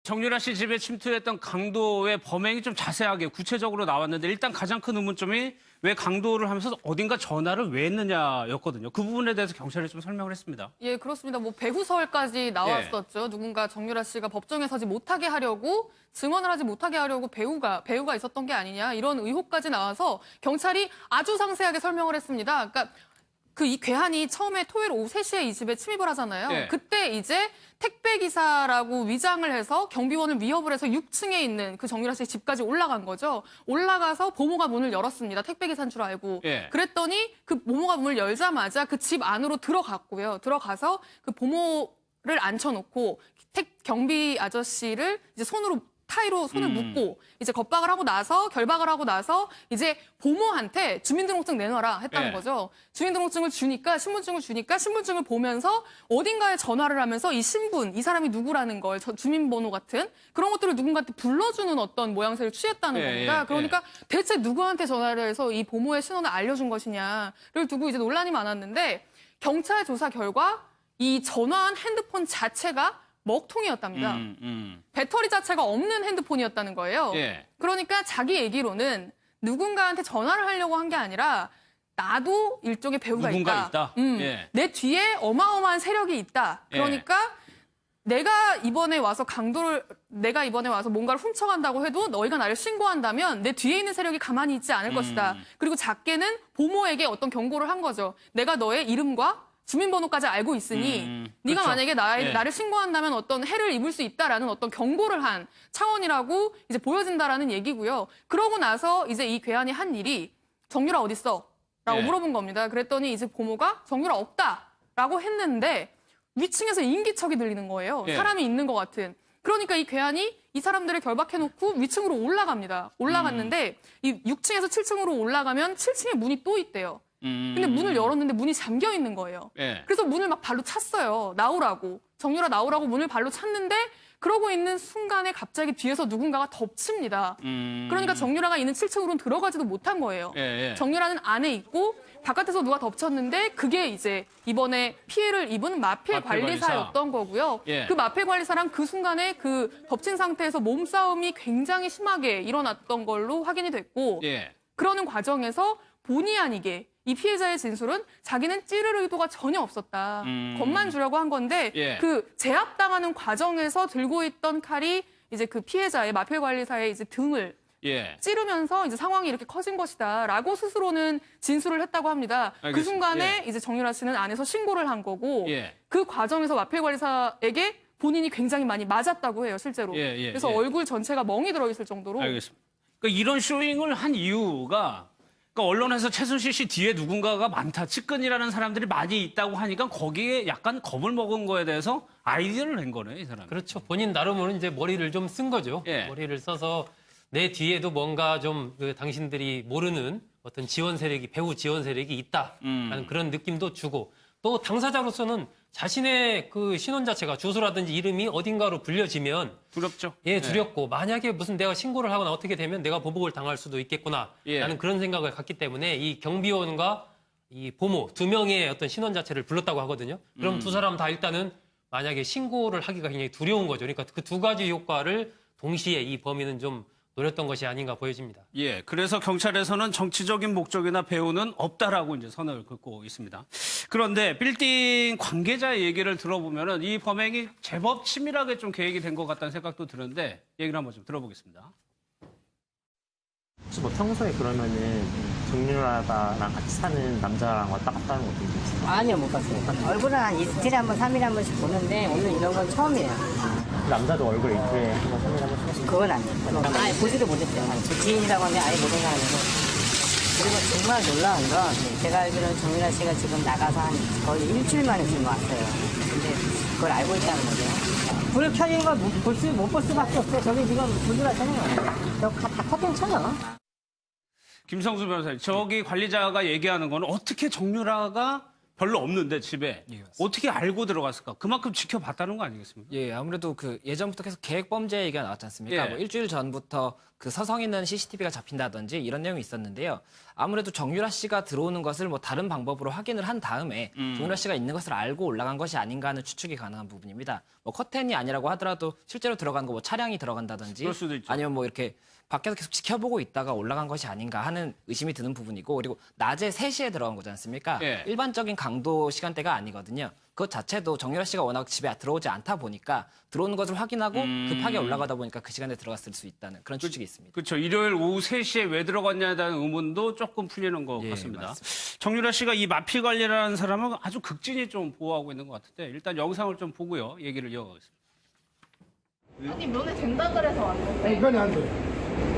정유라 씨 집에 침투했던 강도의 범행이 좀 자세하게 구체적으로 나왔는데 일단 가장 큰 의문점이 왜 강도를 하면서 어딘가 전화를 왜 했느냐였거든요. 그 부분에 대해서 경찰이 좀 설명을 했습니다. 예, 그렇습니다. 뭐 배후설까지 나왔었죠. 누군가 정유라 씨가 법정에 서지 못하게 하려고 증언을 하지 못하게 하려고 배우가 있었던 게 아니냐 이런 의혹까지 나와서 경찰이 아주 상세하게 설명을 했습니다. 그러니까 이 괴한이 처음에 토요일 오후 3시에 이 집에 침입을 하잖아요. 예. 그때 이제 택배기사라고 위장을 해서 경비원을 위협을 해서 6층에 있는 그 정유라 씨 집까지 올라간 거죠. 올라가서 보모가 문을 열었습니다. 택배기사인 줄 알고. 예. 그랬더니 그 보모가 문을 열자마자 그 집 안으로 들어갔고요. 들어가서 그 보모를 앉혀놓고 경비 아저씨를 이제 타이로 손을 묶고 이제 겁박을 하고 나서 결박을 하고 나서 이제 보모한테 주민등록증 내놔라 했다는 네. 거죠. 주민등록증을 주니까 신분증을 보면서 어딘가에 전화를 하면서 이 사람이 누구라는 걸 주민번호 같은 그런 것들을 누군가한테 불러주는 어떤 모양새를 취했다는 겁니다. 그러니까 대체 누구한테 전화를 해서 이 보모의 신원을 알려준 것이냐를 두고 이제 논란이 많았는데 경찰 조사 결과 이 전화한 핸드폰 자체가 먹통이었답니다. 배터리 자체가 없는 핸드폰이었다는 거예요. 예. 그러니까 자기 얘기로는 누군가한테 전화를 하려고 한 게 아니라 나도 일종의 배우가 있다. 예. 내 뒤에 어마어마한 세력이 있다. 그러니까 내가 이번에 와서 뭔가를 훔쳐간다고 해도 너희가 나를 신고한다면 내 뒤에 있는 세력이 가만히 있지 않을 것이다. 그리고 작게는 보모에게 어떤 경고를 한 거죠. 내가 너의 이름과 주민번호까지 알고 있으니 네가 그렇죠. 만약에 나를 신고한다면 어떤 해를 입을 수 있다라는 어떤 경고를 한 차원이라고 이제 보여진다라는 얘기고요. 그러고 나서 이제 이 괴한이 한 일이 정유라 어딨어? 라고 물어본 겁니다. 그랬더니 이제 보모가 정유라 없다라고 했는데 위층에서 인기척이 들리는 거예요. 사람이 있는 것 같은. 그러니까 이 괴한이 이 사람들을 결박해놓고 위층으로 올라갑니다. 올라갔는데 이 6층에서 7층으로 올라가면 7층에 문이 또 있대요. 근데 문을 열었는데 문이 잠겨 있는 거예요. 그래서 문을 막 발로 찼어요. 나오라고. 정유라 나오라고 문을 발로 찼는데 그러고 있는 순간에 갑자기 뒤에서 누군가가 덮칩니다. 그러니까 정유라가 있는 7층으로는 들어가지도 못한 거예요. 정유라는 안에 있고 바깥에서 누가 덮쳤는데 그게 이제 이번에 피해를 입은 마필 관리사였던 거고요. 그 마필 관리사랑 그 순간에 그 덮친 상태에서 몸싸움이 굉장히 심하게 일어났던 걸로 확인이 됐고 그러는 과정에서 본의 아니게 이 피해자의 진술은 자기는 찌를 의도가 전혀 없었다. 겁만 주려고 한 건데 그 제압당하는 과정에서 들고 있던 칼이 이제 그 피해자의 마필 관리사의 이제 등을 찌르면서 이제 상황이 이렇게 커진 것이다라고 스스로는 진술을 했다고 합니다. 알겠습니다. 그 순간에 이제 정유라 씨는 안에서 신고를 한 거고 그 과정에서 마필 관리사에게 본인이 굉장히 많이 맞았다고 해요, 실제로. 그래서 얼굴 전체가 멍이 들어있을 정도로. 알겠습니다. 그러니까 이런 쇼잉을 한 이유가 그러니까 언론에서 최순실 씨 뒤에 누군가가 많다, 측근이라는 사람들이 많이 있다고 하니까 거기에 약간 겁을 먹은 거에 대해서 아이디어를 낸 거네, 이 사람. 그렇죠. 본인 나름으로 이제 머리를 좀 쓴 거죠. 머리를 써서 내 뒤에도 뭔가 좀 당신들이 모르는 어떤 배후 지원 세력이 있다라는 그런 느낌도 주고 또 당사자로서는 자신의 그 신원 자체가 주소라든지 이름이 어딘가로 불려지면 두렵죠. 두렵고 만약에 무슨 내가 신고를 하거나 어떻게 되면 내가 보복을 당할 수도 있겠구나라는 그런 생각을 갖기 때문에 이 경비원과 이 보모 두 명의 어떤 신원 자체를 불렀다고 하거든요. 그럼 두 사람 다 일단은 만약에 신고를 하기가 굉장히 두려운 거죠. 그러니까 그 두 가지 효과를 동시에 이 범인은 좀 노렸던 것이 아닌가 보여집니다. 그래서 경찰에서는 정치적인 목적이나 배후는 없다라고 이제 선을 긋고 있습니다. 그런데 빌딩 관계자의 얘기를 들어보면은 이 범행이 제법 치밀하게 좀 계획이 된 것 같다는 생각도 드는데 얘기를 한번 좀 들어보겠습니다. 혹시 뭐 평소에 그러면은 정유라랑 같이 사는 남자랑 왔다 갔다 하는 것도 있어요? 아니요, 못 봤어요. 얼굴은 한 이틀에 한 번, 3일에 한 번씩 보는데 오늘 이런 건 처음이에요. 남자도 얼굴 이틀에 한 번, 3일에 한 번 찍으시고 그건 아니에요. 아예 보지도 못했어요. 제 지인이라고 하는데 아예 모르는 사람이고. 그리고 정말 놀라운 건 제가 알기로는 정유라 씨가 지금 나가서 한 거의 일주일 만에 지금 왔어요. 근데 그걸 알고 있다는 거죠. 불 켜진 걸 못 볼 수밖에 없어요. 저기 지금 불 들어왔잖아요. 다 커튼 쳐요. 김성수 변호사님, 저기 관리자가 얘기하는 건 어떻게 정유라가 별로 없는데 집에 예, 맞습니다. 어떻게 알고 들어갔을까? 그만큼 지켜봤다는 거 아니겠습니까? 예, 아무래도 그 예전부터 계속 계획 범죄 얘기가 나왔지 않습니까? 예. 뭐 일주일 전부터 그 서성 있는 CCTV가 잡힌다든지 이런 내용이 있었는데요. 아무래도 정유라 씨가 들어오는 것을 뭐 다른 방법으로 확인을 한 다음에 정유라 씨가 있는 것을 알고 올라간 것이 아닌가 하는 추측이 가능한 부분입니다. 뭐 커튼이 아니라고 하더라도 실제로 들어간 거 뭐 차량이 들어간다든지 그럴 수도 있죠. 아니면 뭐 이렇게 밖에서 계속 지켜보고 있다가 올라간 것이 아닌가 하는 의심이 드는 부분이고 그리고 낮에 3시에 들어간 거지 않습니까? 예. 일반적인 강도 시간대가 아니거든요. 그것 자체도 정유라 씨가 워낙 집에 들어오지 않다 보니까 들어오는 것을 확인하고 급하게 올라가다 보니까 그 시간에 들어갔을 수 있다는 그런 추측이 있습니다. 그렇죠. 일요일 오후 3시에 왜 들어갔냐에 대한 의문도 조금 풀리는 것 예, 같습니다. 맞습니다. 정유라 씨가 이 마피 관리라는 사람은 아주 극진히 좀 보호하고 있는 것 같은데 일단 영상을 좀 보고요. 얘기를 이어가겠습니다. 아니 면회 된다 그래서 왔는데 이건 안 돼.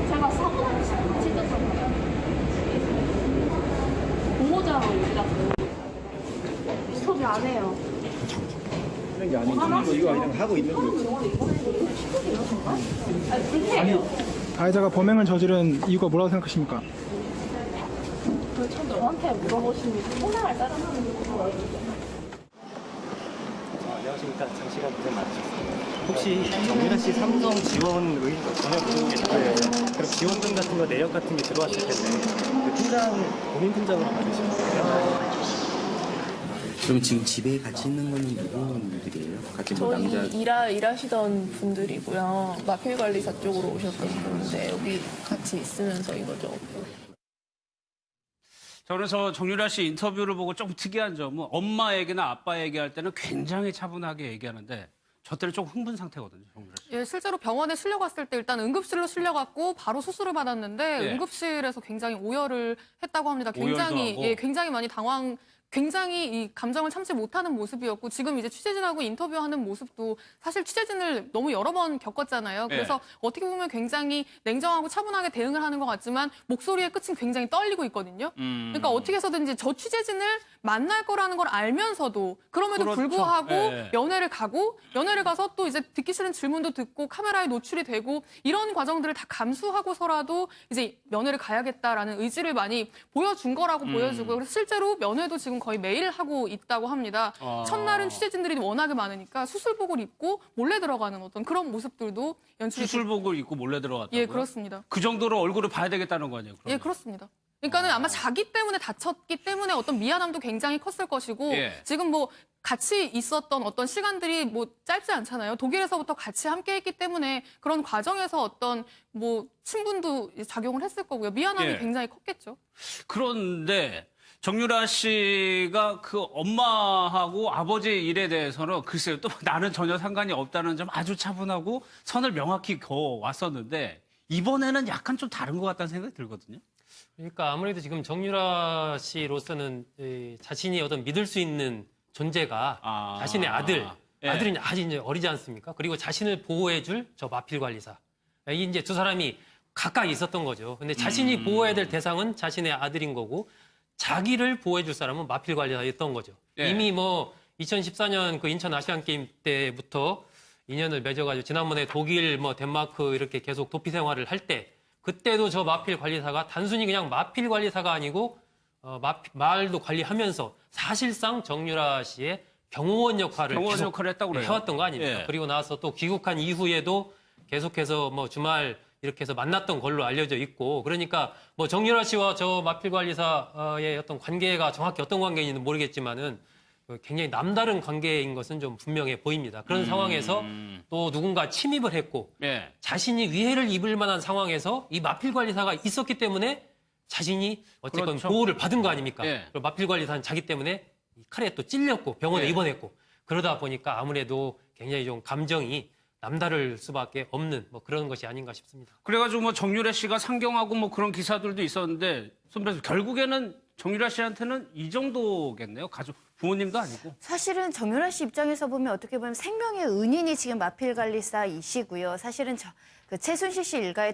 제가 사고 나서 찢었잖아요. 보호자랑 얘기라고 인터뷰 안 해요. 하는 게 아니고 이거 그냥 하고 있는 거. 아니 불쾌해요. 가해자가 범행을 저지른 이유가 뭐라고 생각하십니까? 저 저한테 물어보시면 생각을 따라하는 거 안녕하십니까. 장시간 고생 많으셨습니다. 혹시 정유라 씨 삼성 지원 의뢰 전혀 모르는 게 있어요. 그럼 지원금 같은 거 내역 같은 게 들어왔을 텐데 그 팀장 본인 팀장으로 받으신 거예요? 그럼 지금 집에 같이 있는 거는 누구들이에요? 같이 뭐 남자 저희 일하시던 분들이고요. 마필관리사 쪽으로 오셨던 분인데 여기 같이 있으면서 이거죠. 저는 저 정유라 씨 인터뷰를 보고 조금 특이한 점은 엄마 얘기나 아빠 얘기할 때는 굉장히 차분하게 얘기하는데 저 때는 조금 흥분 상태거든요, 정유라 씨. 예, 실제로 병원에 실려갔을 때 일단 응급실로 실려갔고 바로 수술을 받았는데 예. 응급실에서 굉장히 오열을 했다고 합니다. 오열도 굉장히 하고. 굉장히 많이 굉장히 이 감정을 참지 못하는 모습이었고 지금 이제 취재진하고 인터뷰하는 모습도 사실 취재진을 너무 여러 번 겪었잖아요. 그래서 어떻게 보면 굉장히 냉정하고 차분하게 대응을 하는 것 같지만 목소리의 끝은 굉장히 떨리고 있거든요. 그러니까 어떻게 해서든지 저 취재진을 만날 거라는 걸 알면서도 그럼에도 그렇죠. 불구하고 예. 연애를 가서 또 이제 듣기 싫은 질문도 듣고 카메라에 노출이 되고 이런 과정들을 다 감수하고서라도 이제 면회를 가야겠다라는 의지를 많이 보여준 거라고 보여지고요. 그래서 실제로 면회도 지금 거의 매일 하고 있다고 합니다. 첫날은 취재진들이 워낙에 많으니까 수술복을 입고 몰래 들어가는 어떤 그런 모습들도 연출이 수술복을 입고 몰래 들어갔다고요? 예, 그렇습니다. 그 정도로 얼굴을 봐야 되겠다는 거 아니에요? 예, 그러면? 그렇습니다. 그러니까는 아마 자기 때문에 다쳤기 때문에 어떤 미안함도 굉장히 컸을 것이고 예. 지금 뭐 같이 있었던 어떤 시간들이 뭐 짧지 않잖아요. 독일에서부터 같이 함께 했기 때문에 그런 과정에서 어떤 뭐 친분도 작용을 했을 거고요. 미안함이 예. 굉장히 컸겠죠. 그런데 정유라 씨가 그 엄마하고 아버지의 일에 대해서는 글쎄요, 또 나는 전혀 상관이 없다는 점 아주 차분하고 선을 명확히 그어왔었는데 이번에는 약간 좀 다른 것 같다는 생각이 들거든요. 그러니까 아무래도 지금 정유라 씨로서는 자신이 어떤 믿을 수 있는 존재가 자신의 예. 아들이 아직 이제 어리지 않습니까? 그리고 자신을 보호해줄 저 마필 관리사. 이 이제 두 사람이 가까이 있었던 거죠. 근데 자신이 보호해야 될 대상은 자신의 아들인 거고 자기를 보호해줄 사람은 마필 관리사였던 거죠. 예. 이미 뭐 2014년 그 인천 아시안 게임 때부터 인연을 맺어가지고 지난번에 독일 뭐 덴마크 이렇게 계속 도피 생활을 할 때 그때도 저 마필 관리사가 단순히 그냥 마필 관리사가 아니고 말도 관리하면서 사실상 정유라 씨의 경호원 역할을 계속 역할을 했다고 그래요. 해왔던 거 아닙니까? 예. 그리고 나서 또 귀국한 이후에도 계속해서 뭐 주말 이렇게 해서 만났던 걸로 알려져 있고 그러니까 뭐 정유라 씨와 저 마필 관리사의 어떤 관계가 정확히 어떤 관계인지는 모르겠지만은 굉장히 남다른 관계인 것은 좀 분명해 보입니다. 그런 상황에서 또 누군가 침입을 했고 예. 자신이 위해를 입을 만한 상황에서 이 마필 관리사가 있었기 때문에 자신이 어쨌건 그렇죠. 보호를 받은 거 아닙니까? 예. 그리고 마필 관리사는 자기 때문에 이 칼에 또 찔렸고 병원에 예. 입원했고 그러다 보니까 아무래도 굉장히 좀 감정이 남다를 수밖에 없는 뭐 그런 것이 아닌가 싶습니다. 그래가지고 뭐 정유라 씨가 상경하고 뭐 그런 기사들도 있었는데 선배님 결국에는 정유라 씨한테는 이 정도겠네요. 가족 부모님도 아니고. 사실은 정유라 씨 입장에서 보면 어떻게 보면 생명의 은인이 지금 마필관리사이시고요. 사실은 그 최순실 씨 일가에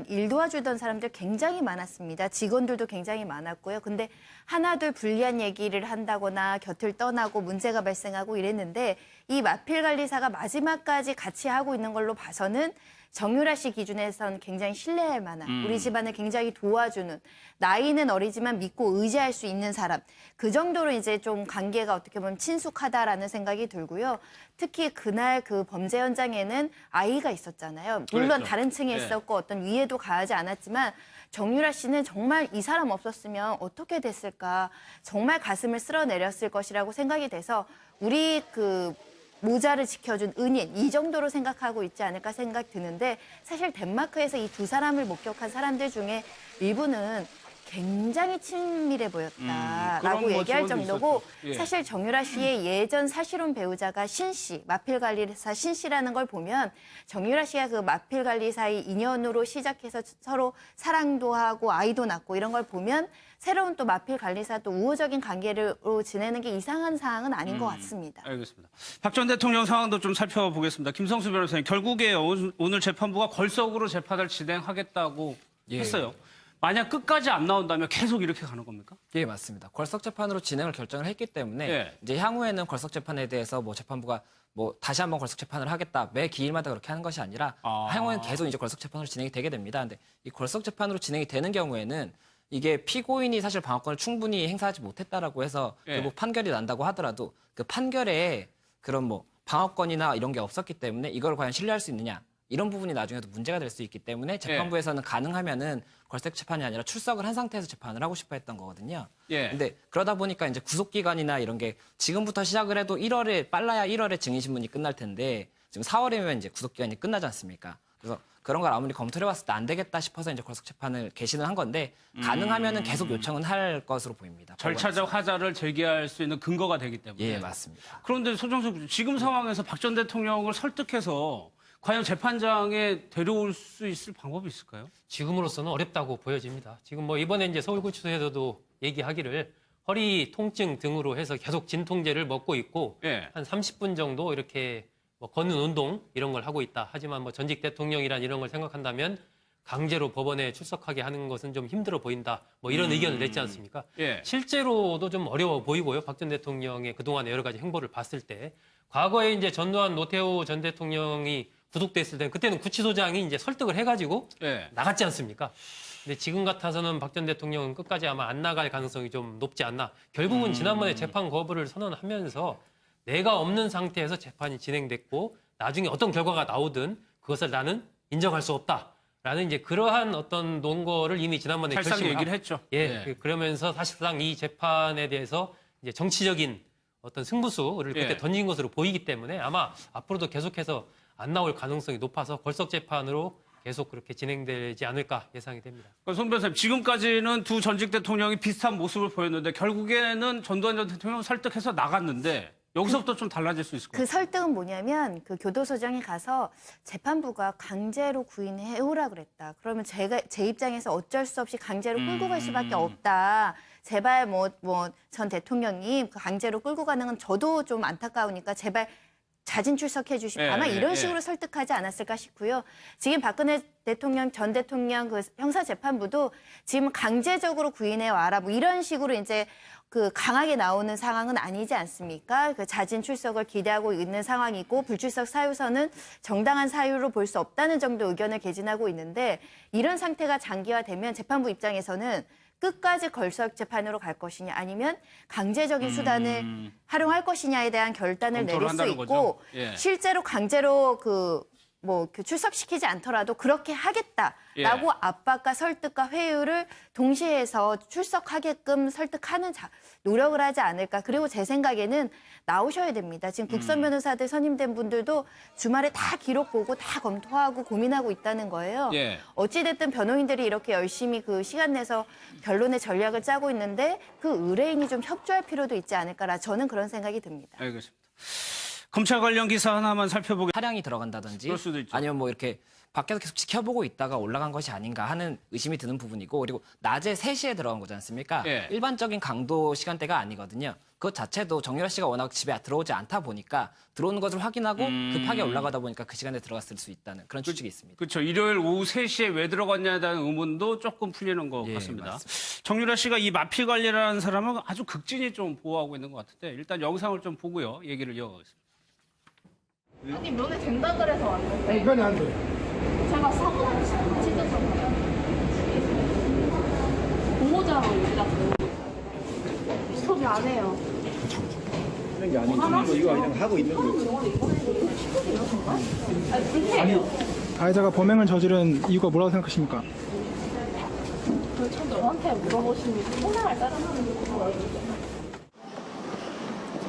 일 도와주던 사람들 굉장히 많았습니다. 직원들도 굉장히 많았고요. 근데 하나둘 불리한 얘기를 한다거나 곁을 떠나고 문제가 발생하고 이랬는데 이 마필관리사가 마지막까지 같이 하고 있는 걸로 봐서는 정유라 씨 기준에선 굉장히 신뢰할 만한 우리 집안을 굉장히 도와주는 나이는 어리지만 믿고 의지할 수 있는 사람 그 정도로 이제 좀 관계가 어떻게 보면 친숙하다라는 생각이 들고요. 특히 그날 그 범죄 현장에는 아이가 있었잖아요. 물론 그렇죠. 다른 층에 네. 있었고 어떤 위해도 가하지 않았지만 정유라 씨는 정말 이 사람 없었으면 어떻게 됐을까 정말 가슴을 쓸어내렸을 것이라고 생각이 돼서 우리 그 모자를 지켜준 은인 이 정도로 생각하고 있지 않을까 생각 드는데 사실 덴마크에서 이 두 사람을 목격한 사람들 중에 일부는 굉장히 친밀해 보였다라고 그런 얘기할 모습은 정도고 있었죠. 예. 사실 정유라 씨의 예전 사실혼 배우자가 신 씨, 마필관리사 신 씨라는 걸 보면 정유라 씨가 그 마필관리사의 인연으로 시작해서 서로 사랑도 하고 아이도 낳고 이런 걸 보면 새로운 또 마필관리사 또 우호적인 관계로 지내는 게 이상한 사항은 아닌 것 같습니다. 알겠습니다. 박 전 대통령 상황도 좀 살펴보겠습니다. 김성수 변호사님, 결국에 오늘 재판부가 걸석으로 재판을 진행하겠다고 했어요. 만약 끝까지 안 나온다면 계속 이렇게 가는 겁니까? 예, 맞습니다. 걸석 재판으로 진행을 결정을 했기 때문에 예. 이제 향후에는 걸석 재판에 대해서 뭐 재판부가 뭐 다시 한번 걸석 재판을 하겠다 매 기일마다 그렇게 하는 것이 아니라 향후에는 계속 이제 걸석 재판으로 진행이 되게 됩니다. 근데 이 걸석 재판으로 진행이 되는 경우에는 이게 피고인이 사실 방어권을 충분히 행사하지 못했다라고 해서 결국 판결이 난다고 하더라도 그 판결에 그런 뭐 방어권이나 이런 게 없었기 때문에 이걸 과연 신뢰할 수 있느냐 이런 부분이 나중에도 문제가 될 수 있기 때문에 재판부에서는 가능하면은 걸석 재판이 아니라 출석을 한 상태에서 재판을 하고 싶어 했던 거거든요. 근데 그러다 보니까 이제 구속기간이나 이런 게 지금부터 시작을 해도 1월에 빨라야 1월에 증인신문이 끝날 텐데 지금 4월이면 이제 구속기간이 끝나지 않습니까? 그래서 그런 걸 아무리 검토를 해봤을 때 안 되겠다 싶어서 이제 걸석 재판을 개시는 한 건데 가능하면은 계속 요청은 할 것으로 보입니다. 절차적 하자를 제기할 수 있는 근거가 되기 때문에. 예, 맞습니다. 그런데 소정석 지금 상황에서 박 전 대통령을 설득해서 과연 재판장에 데려올 수 있을 방법이 있을까요? 지금으로서는 어렵다고 보여집니다. 지금 뭐 이번에 이제 서울구치소에서도 얘기하기를 허리 통증 등으로 해서 계속 진통제를 먹고 있고 한 30분 정도 이렇게 뭐 걷는 운동 이런 걸 하고 있다. 하지만 뭐 전직 대통령이란 이런 걸 생각한다면 강제로 법원에 출석하게 하는 것은 좀 힘들어 보인다. 뭐 이런 의견을 냈지 않습니까? 실제로도 좀 어려워 보이고요. 박 전 대통령의 그동안의 여러 가지 행보를 봤을 때 과거에 이제 전두환 노태우 전 대통령이 구속됐을 때 그때는 구치소장이 이제 설득을 해가지고 나갔지 않습니까? 근데 지금 같아서는 박 전 대통령은 끝까지 아마 안 나갈 가능성이 좀 높지 않나. 결국은 지난번에 재판 거부를 선언하면서 내가 없는 상태에서 재판이 진행됐고 나중에 어떤 결과가 나오든 그것을 나는 인정할 수 없다라는 이제 그러한 어떤 논거를 이미 지난번에 살상 얘기를 했죠. 그러면서 사실상 이 재판에 대해서 이제 정치적인 어떤 승부수를 그때 던진 것으로 보이기 때문에 아마 앞으로도 계속해서 안 나올 가능성이 높아서 걸석 재판으로 계속 그렇게 진행되지 않을까 예상이 됩니다. 송 변호사님, 지금까지는 두 전직 대통령이 비슷한 모습을 보였는데 결국에는 전두환 전 대통령을 설득해서 나갔는데 여기서부터 좀 달라질 수 있을 것 같아요. 그 설득은 뭐냐면 그 교도소장에 가서 재판부가 강제로 구인해오라 그랬다. 그러면 제 입장에서 어쩔 수 없이 강제로 끌고 갈 수밖에 없다. 제발 전 대통령님 강제로 끌고 가는 건 저도 좀 안타까우니까 제발 자진 출석해 주시고 아마 이런 식으로 설득하지 않았을까 싶고요. 지금 박근혜 대통령 전 대통령 그 형사재판부도 지금 강제적으로 구인해 와라 뭐 이런 식으로 이제 그 강하게 나오는 상황은 아니지 않습니까? 그 자진 출석을 기대하고 있는 상황이고 불출석 사유서는 정당한 사유로 볼 수 없다는 정도 의견을 개진하고 있는데 이런 상태가 장기화되면 재판부 입장에서는 끝까지 걸석 재판으로 갈 것이냐 아니면 강제적인 수단을 활용할 것이냐에 대한 결단을 내릴 수 있고 실제로 강제로 그 출석시키지 않더라도 그렇게 하겠다라고 압박과 설득과 회유를 동시에 해서 출석하게끔 설득하는 노력을 하지 않을까. 그리고 제 생각에는 나오셔야 됩니다. 지금 국선 변호사들 선임된 분들도 주말에 다 기록 보고 다 검토하고 고민하고 있다는 거예요. 어찌됐든 변호인들이 이렇게 열심히 그 시간 내서 변론의 전략을 짜고 있는데 그 의뢰인이 좀 협조할 필요도 있지 않을까라 저는 그런 생각이 듭니다. 알겠습니다. 검찰 관련 기사 하나만 살펴보겠습니다. 차량이 들어간다든지 그럴 수도 있죠. 아니면 뭐 이렇게 밖에서 계속 지켜보고 있다가 올라간 것이 아닌가 하는 의심이 드는 부분이고 그리고 낮에 3시에 들어간 거지 않습니까? 일반적인 강도 시간대가 아니거든요. 그것 자체도 정유라 씨가 워낙 집에 들어오지 않다 보니까 들어오는 것을 확인하고 급하게 올라가다 보니까 그 시간에 들어갔을 수 있다는 그런 추측이 있습니다. 그렇죠. 일요일 오후 3시에 왜 들어갔냐에 대한 의문도 조금 풀리는 것 같습니다. 맞습니다. 정유라 씨가 이 마피 관리라는 사람은 아주 극진히 좀 보호하고 있는 것 같은데 일단 영상을 좀 보고요. 얘기를 이어가겠습니다. 아니 면회 된다 그래서 왔는데 그건 안 돼. 제가 사고 난 찢었잖아요. 보호자로 여기다 스톱이 안 해요. 하는 게 아니고 이거 그냥 하고 있는 거지. 가해자가 범행을 저지른 이유가 뭐라고 생각하십니까? 저 너한테 물어보시면 생각을 따라하는 거예요.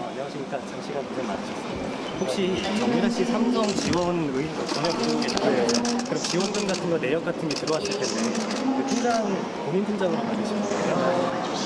안녕하십니까. 장시간 고생 많으셨습니다. 혹시 정유라 씨 삼성 지원 의뢰 전혀 모르고 계신가요? 그럼 지원금 같은 거 내역 같은 게 들어왔을 텐데 그 팀장 본인 팀장으로 받으신 거예요?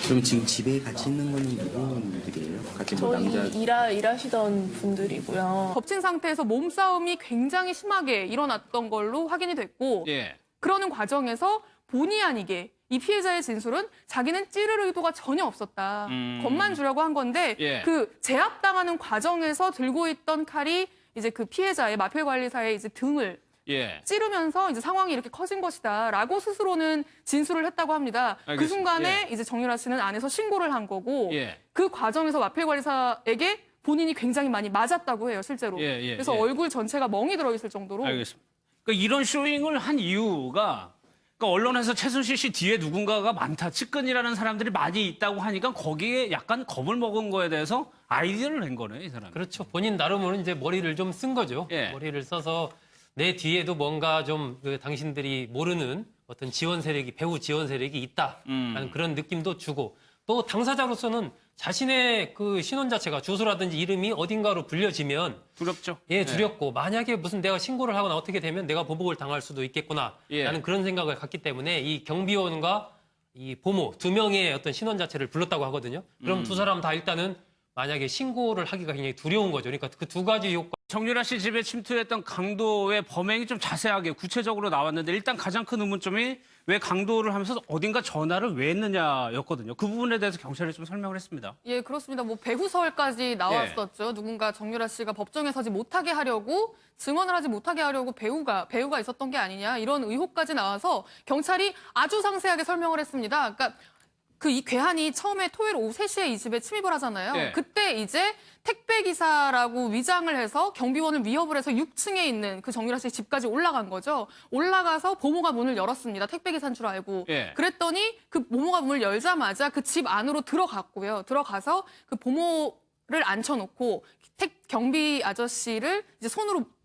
그럼 지금 집에 같이 있는 거는 누구 분들이에요? 같이 뭐 남자 저희 일하시던 분들이고요. 덮친 상태에서 몸싸움이 굉장히 심하게 일어났던 걸로 확인이 됐고 예. 그러는 과정에서 본의 아니게 이 피해자의 진술은 자기는 찌를 의도가 전혀 없었다. 겁만 주려고 한 건데 예. 그 제압당하는 과정에서 들고 있던 칼이 이제 그 피해자의 마필관리사의 이제 등을 예. 찌르면서 이제 상황이 이렇게 커진 것이다라고 스스로는 진술을 했다고 합니다. 그 알겠습니다. 순간에 이제 정유라 씨는 안에서 신고를 한 거고 예. 그 과정에서 마필관리사에게 본인이 굉장히 많이 맞았다고 해요, 실제로. 예, 그래서 예. 얼굴 전체가 멍이 들어 있을 정도로. 알겠습니다. 그러니까 이런 쇼잉을 한 이유가 그러니까 언론에서 최순실 씨 뒤에 누군가가 많다, 측근이라는 사람들이 많이 있다고 하니까 거기에 약간 겁을 먹은 거에 대해서 아이디어를 낸 거네, 이 사람. 그렇죠. 본인 나름으로 이제 머리를 좀 쓴 거죠. 예. 머리를 써서 내 뒤에도 뭔가 좀 그 당신들이 모르는 어떤 지원 세력이, 배후 지원 세력이 있다라는 그런 느낌도 주고 또 당사자로서는 자신의 그 신원 자체가 주소라든지 이름이 어딘가로 불려지면 두렵죠. 예, 두렵고 만약에 무슨 내가 신고를 하거나 어떻게 되면 내가 보복을 당할 수도 있겠구나 예. 라는 그런 생각을 갖기 때문에 이 경비원과 이 보모 두 명의 어떤 신원 자체를 불렀다고 하거든요. 그럼 두 사람 다 일단은 만약에 신고를 하기가 굉장히 두려운 거죠. 그러니까 그 두 가지 효과. 정유라 씨 집에 침투했던 강도의 범행이 좀 자세하게 구체적으로 나왔는데 일단 가장 큰 의문점이 왜 강도를 하면서 어딘가 전화를 왜 했느냐였거든요. 그 부분에 대해서 경찰이 좀 설명을 했습니다. 예, 그렇습니다. 뭐 배후설까지 나왔었죠. 누군가 정유라 씨가 법정에 서지 못하게 하려고 증언을 하지 못하게 하려고 배우가 있었던 게 아니냐 이런 의혹까지 나와서 경찰이 아주 상세하게 설명을 했습니다. 그러니까 그 이 괴한이 처음에 토요일 오후 3시에 이 집에 침입을 하잖아요. 네. 그때 이제 택배기사라고 위장을 해서 경비원을 위협을 해서 6층에 있는 그 정유라 씨 집까지 올라간 거죠. 올라가서 보모가 문을 열었습니다. 택배기사인 줄 알고. 네. 그랬더니 그 보모가 문을 열자마자 그 집 안으로 들어갔고요. 들어가서 그 보모를 앉혀놓고 경비 아저씨를 이제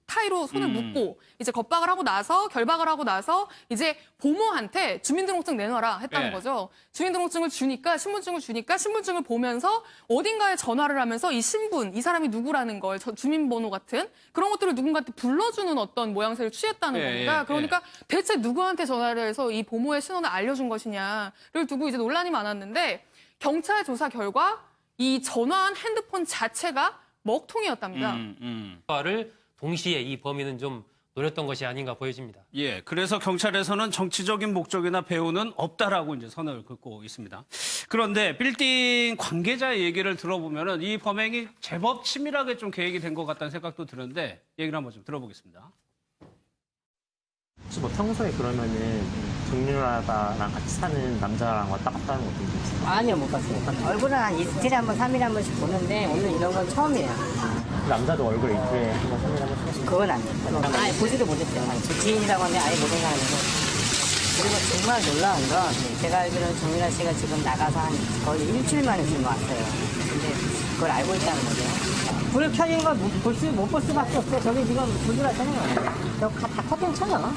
타이로 손을 묶고 이제 겁박을 하고 나서 결박을 하고 나서 이제 보모한테 주민등록증 내놔라 했다는 네. 거죠. 주민등록증을 주니까 신분증을 보면서 어딘가에 전화를 하면서 이 신분, 이 사람이 누구라는 걸 주민번호 같은 그런 것들을 누군가한테 불러주는 어떤 모양새를 취했다는 예, 겁니다. 예, 그러니까 대체 누구한테 전화를 해서 이 보모의 신원을 알려준 것이냐를 두고 이제 논란이 많았는데 경찰 조사 결과 이 전화한 핸드폰 자체가 먹통이었답니다. 를 동시에 이 범인은 좀 노렸던 것이 아닌가 보여집니다. 예, 그래서 경찰에서는 정치적인 목적이나 배후는 없다라고 이제 선을 긋고 있습니다. 그런데 빌딩 관계자의 얘기를 들어보면은 이 범행이 제법 치밀하게 좀 계획이 된 것 같다는 생각도 드는데 얘기를 한번 좀 들어보겠습니다. 혹시 뭐 평소에 그러면은 정유라랑 같이 사는 남자랑 왔다 갔다 하는 것도 있어요? 아니요, 못 봤어요. 얼굴은 한 이틀에 한 번, 3일에 한 번씩 보는데 오늘 이런 건 처음이에요. 남자도 얼굴 이틀에 한 번, 3일에 한 번씩 하시는 그건 아니에요. 아예 보지도 못했어요. 제 지인이라고 하는데 아예 모르는 사람이고. 그리고 정말 놀라운 건 제가 알기로는 정유라 씨가 지금 나가서 한 거의 일주일 만에 지금 왔어요. 근데 그걸 알고 있다는 거죠. 불 켜진 걸 못 볼 수밖에 없어요. 저기 지금 불 들어왔잖아요. 다 커튼 쳐요.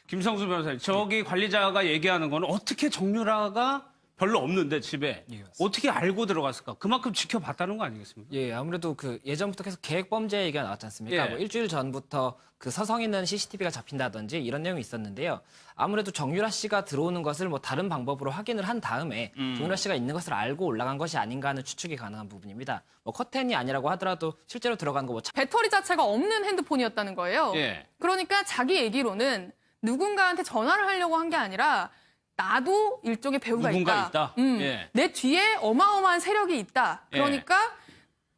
김성수 변호사님, 저기 관리자가 얘기하는 거는 어떻게 정유라가 별로 없는데 집에 어떻게 알고 들어갔을까? 그만큼 지켜봤다는 거 아니겠습니까? 예, 아무래도 그 예전부터 계속 계획 범죄 얘기가 나왔지 않습니까? 예. 뭐 일주일 전부터 그 서성 있는 CCTV가 잡힌다든지 이런 내용이 있었는데요. 아무래도 정유라 씨가 들어오는 것을 뭐 다른 방법으로 확인을 한 다음에 정유라 씨가 있는 것을 알고 올라간 것이 아닌가 하는 추측이 가능한 부분입니다. 뭐 커튼이 아니라고 하더라도 실제로 들어간 거 뭐 배터리 자체가 없는 핸드폰이었다는 거예요. 예. 그러니까 자기 얘기로는 누군가한테 전화를 하려고 한 게 아니라 나도 일종의 배우가 누군가 있다. 예. 내 뒤에 어마어마한 세력이 있다. 그러니까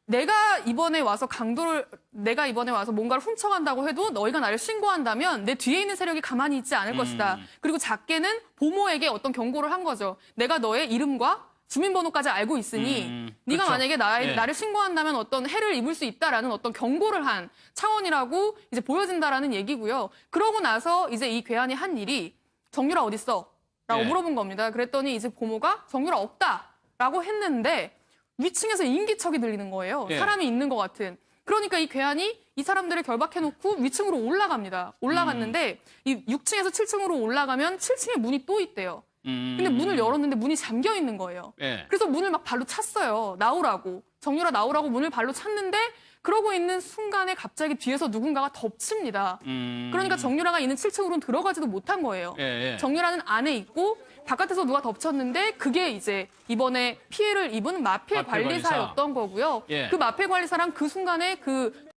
내가 이번에 와서 뭔가를 훔쳐간다고 해도 너희가 나를 신고한다면 내 뒤에 있는 세력이 가만히 있지 않을 것이다. 그리고 작게는 보모에게 어떤 경고를 한 거죠. 내가 너의 이름과 주민번호까지 알고 있으니 네가 그렇죠. 만약에 나를 신고한다면 어떤 해를 입을 수 있다라는 어떤 경고를 한 차원이라고 이제 보여진다라는 얘기고요. 그러고 나서 이제 이 괴한이 한 일이 정유라 어딨어? 라고 물어본 겁니다. 그랬더니 이제 보모가 정유라 없다라고 했는데 위층에서 인기척이 들리는 거예요. 예. 사람이 있는 것 같은. 그러니까 이 괴한이 이 사람들을 결박해놓고 위층으로 올라갑니다. 올라갔는데 이 6층에서 7층으로 올라가면 7층에 문이 또 있대요. 근데 문을 열었는데 문이 잠겨 있는 거예요. 예. 그래서 문을 막 발로 찼어요. 나오라고. 정유라 나오라고 문을 발로 찼는데 그러고 있는 순간에 갑자기 뒤에서 누군가가 덮칩니다. 그러니까 정유라가 있는 7층으로는 들어가지도 못한 거예요. 예. 정유라는 안에 있고 바깥에서 누가 덮쳤는데 그게 이제 이번에 피해를 입은 마필 마필 관리사였던 거고요. 예. 그 마필 관리사랑 그 순간에 그